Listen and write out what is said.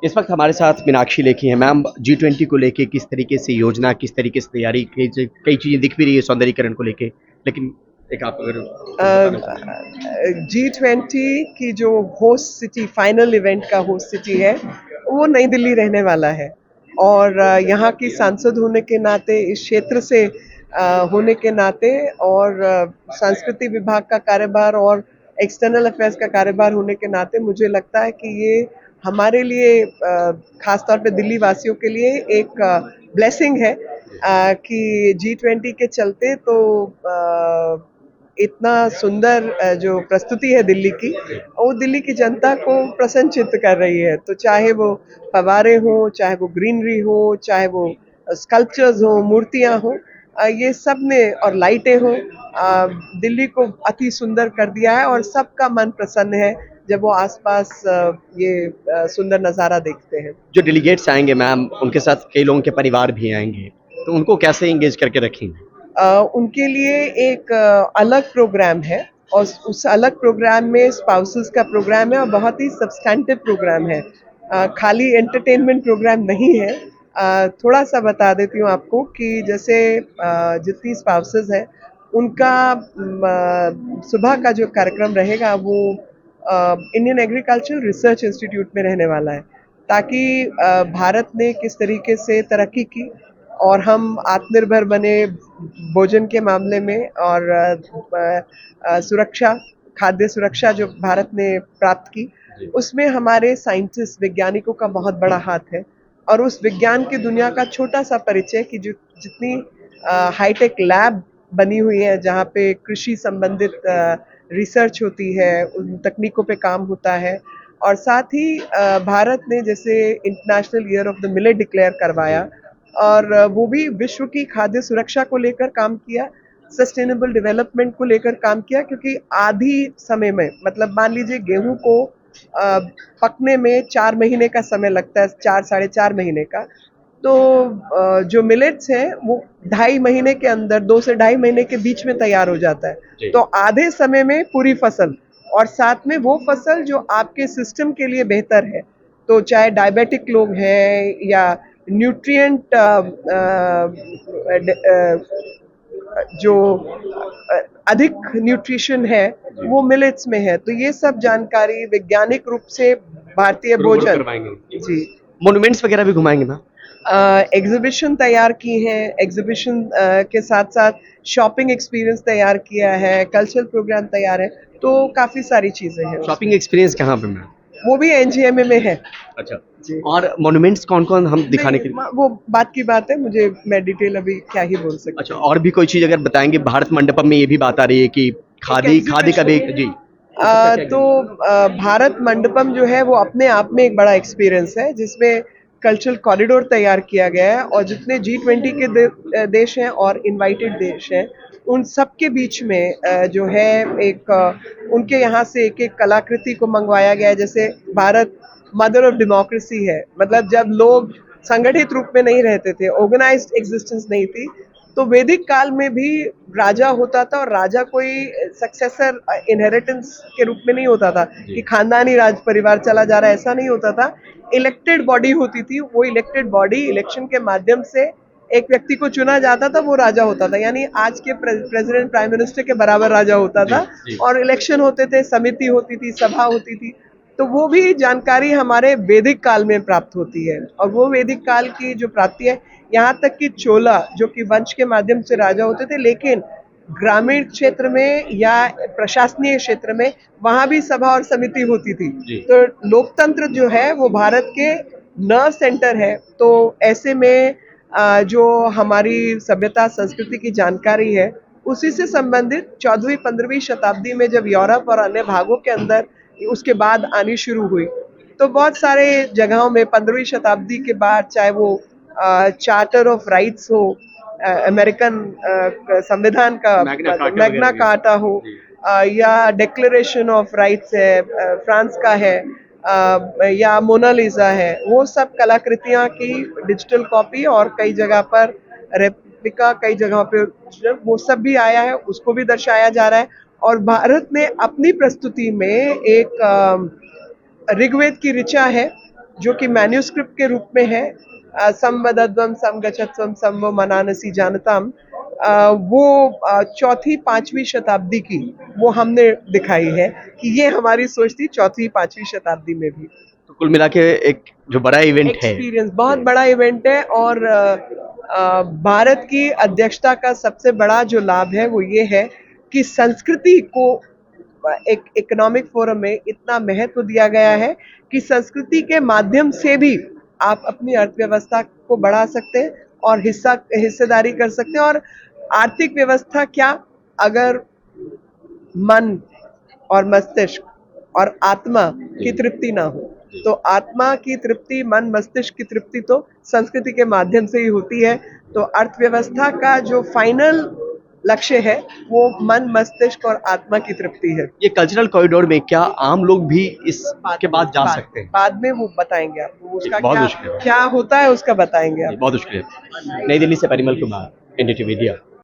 इस वक्त हमारे साथ मीनाक्षी लेखी हैं। मैम, G20 को लेके किस तरीके से योजना, किस तरीके से तैयारी, कई चीजें दिख भी रही है सौंदर्यीकरण को लेके, लेकिन एक आप अगर कुछ बताना चाहें। G20 की जो होस्ट सिटी, फाइनल इवेंट का होस्ट सिटी है, वो नई दिल्ली रहने वाला है। और यहाँ की सांसद होने के नाते, इस क्षेत्र से होने के नाते, और संस्कृति विभाग का कार्यभार और एक्सटर्नल अफेयर्स का कार्यभार होने के नाते मुझे लगता है कि ये हमारे लिए, खास तौर पे दिल्ली वासियों के लिए एक ब्लेसिंग है कि G20 के चलते तो इतना सुंदर जो प्रस्तुति है दिल्ली की, वो दिल्ली की जनता को प्रसन्नचित्त कर रही है। तो चाहे वो फव्वारे हो, चाहे वो ग्रीनरी हो, चाहे वो स्कल्पचर्स हो, मूर्तियां हो, ये सब ने, और लाइटें हो, दिल्ली को अति सुंदर कर दिया है। और सबका मन प्रसन्न है जब वो आसपास ये सुंदर नज़ारा देखते हैं। जो डेलीगेट्स आएंगे मैम, उनके साथ कई लोगों के परिवार भी आएंगे, तो उनको कैसे एंगेज करके रखेंगे? उनके लिए एक अलग प्रोग्राम है, और उस अलग प्रोग्राम में स्पाउसेस का प्रोग्राम है, और बहुत ही सब्सटैंटिव प्रोग्राम है। खाली एंटरटेनमेंट प्रोग्राम नहीं है। थोड़ा सा बता देती हूँ आपको कि जैसे जितनी स्पाउसेस हैं, उनका सुबह का जो कार्यक्रम रहेगा वो इंडियन एग्रीकल्चरल रिसर्च इंस्टीट्यूट में रहने वाला है, ताकि भारत ने किस तरीके से तरक्की की और हम आत्मनिर्भर बने भोजन के मामले में, और सुरक्षा, खाद्य सुरक्षा जो भारत ने प्राप्त की, उसमें हमारे साइंटिस्ट, वैज्ञानिकों का बहुत बड़ा हाथ है। और उस विज्ञान की दुनिया का छोटा सा परिचय कि जो जितनी हाईटेक लैब बनी हुई है, जहाँ पे कृषि संबंधित रिसर्च होती है, उन तकनीकों पे काम होता है। और साथ ही भारत ने जैसे international year of the millet declare करवाया, और वो भी विश्व की खाद्य सुरक्षा को लेकर काम किया, सस्टेनेबल डेवलपमेंट को लेकर काम किया, क्योंकि आधी समय में, मतलब मान लीजिए गेहूं को पकने में 4 महीने का समय लगता है, 4 साढ़े 4 महीने का। तो जो मिलेट्स हैं वो 2.5 महीने के अंदर, 2 से 2.5 महीने के बीच में तैयार हो जाता है। तो आधे समय में पूरी फसल, और साथ में वो फसल जो आपके सिस्टम के लिए बेहतर है। तो चाहे डायबिटिक लोग हैं, या न्यूट्रिएंट जो अधिक न्यूट्रिशन है, वो मिलेट्स में है। तो ये सब जानकारी वैज्ञानिक रूप से भारतीय भोजन जी। मोन्यूमेंट्स वगैरह भी घुमाएंगे मैम? एग्जीबिशन तैयार की है, एग्जीबिशन के साथ साथ शॉपिंग एक्सपीरियंस तैयार किया है, कल्चरल प्रोग्राम तैयार है, तो काफी सारी चीजें हैं। शॉपिंग एक्सपीरियंस कहाँ पे मैम? वो भी NGMA में है। अच्छा जी। और मोन्यूमेंट्स कौन कौन हम दिखाने के लिए? वो बात की बात है, मुझे मैं डिटेल अभी क्या ही बोल सकती। अच्छा, और भी कोई चीज अगर बताएंगे? भारत मंडपम में ये भी बात आ रही है कि खादी खादी का भी जी। तो भारत मंडपम जो है वो अपने आप में एक बड़ा एक्सपीरियंस है, जिसमें कल्चरल कॉरिडोर तैयार किया गया है, और जितने G20 के देश हैं और इनवाइटेड देश हैं, उन सब के बीच में जो है एक उनके यहाँ से एक एक कलाकृति को मंगवाया गया है। जैसे भारत मदर ऑफ डेमोक्रेसी है, मतलब जब लोग संगठित रूप में नहीं रहते थे, ऑर्गेनाइज्ड एग्जिस्टेंस नहीं थी, तो वैदिक काल में भी राजा होता था, और राजा कोई सक्सेसर इनहेरिटेंस के रूप में नहीं होता था कि खानदानी राज परिवार चला जा रहा है, ऐसा नहीं होता था। इलेक्टेड बॉडी होती थी, वो इलेक्टेड बॉडी इलेक्शन के माध्यम से एक व्यक्ति को चुना जाता था, वो राजा होता था। यानी आज के प्रेसिडेंट, प्राइम मिनिस्टर के बराबर राजा होता था। और इलेक्शन होते थे, समिति होती थी, सभा होती थी। तो वो भी जानकारी हमारे वैदिक काल में प्राप्त होती है, और वो वैदिक काल की जो प्राप्ति है, यहाँ तक कि चोला जो कि वंश के माध्यम से राजा होते थे, लेकिन ग्रामीण क्षेत्र में या प्रशासनीय क्षेत्र में वहां भी सभा और समिति होती थी। तो लोकतंत्र जो है वो भारत के नर्व सेंटर है। तो ऐसे में जो हमारी सभ्यता संस्कृति की जानकारी है, उसी से संबंधित 14वीं-15वीं शताब्दी में जब यूरोप और अन्य भागों के अंदर उसके बाद आनी शुरू हुई, तो बहुत सारे जगहों में 15वीं शताब्दी के बाद, चाहे वो चार्टर ऑफ राइट्स हो, अमेरिकन संविधान का मैग्ना कार्टा हो, या डिक्लेरेशन ऑफ राइट्स है फ्रांस का है, या मोनालिसा है, वो सब कलाकृतियां की डिजिटल कॉपी, और कई जगह पर रेप्लिका, कई जगहों पे वो सब भी आया है, उसको भी दर्शाया जा रहा है। और भारत ने अपनी प्रस्तुति में एक ऋग्वेद की ऋचा है, जो कि मैन्यूस्क्रिप्ट के रूप में है, संवदध्वम समगच्छत्वम समवो मनानसी जानताम, वो चौथी पांचवी शताब्दी की वो हमने दिखाई है कि ये हमारी सोच थी चौथी पांचवी शताब्दी में भी। तो कुल मिला के एक जो बड़ा इवेंट है, एक्सपीरियंस बहुत बड़ा इवेंट है और भारत की अध्यक्षता का सबसे बड़ा जो लाभ है वो ये है कि संस्कृति को एक इकोनॉमिक फोरम में इतना महत्व दिया गया है कि संस्कृति के माध्यम से भी आप अपनी अर्थव्यवस्था को बढ़ा सकते हैं और हिस्सेदारी कर सकते हैं। और आर्थिक व्यवस्था क्या, अगर मन और मस्तिष्क और आत्मा की तृप्ति ना हो, तो आत्मा की तृप्ति, मन मस्तिष्क की तृप्ति तो संस्कृति के माध्यम से ही होती है। तो अर्थव्यवस्था का जो फाइनल लक्ष्य है वो मन मस्तिष्क और आत्मा की तृप्ति है। ये कल्चरल कॉरिडोर में क्या आम लोग भी इसके बाद जा सकते हैं? बाद में वो बताएंगे आपको, उसका बहुत क्या मुश्किल है। क्या होता है उसका बताएंगे आप। बहुत मुश्किल है। नई दिल्ली से परिमल कुमार, एनडीटीवी मीडिया।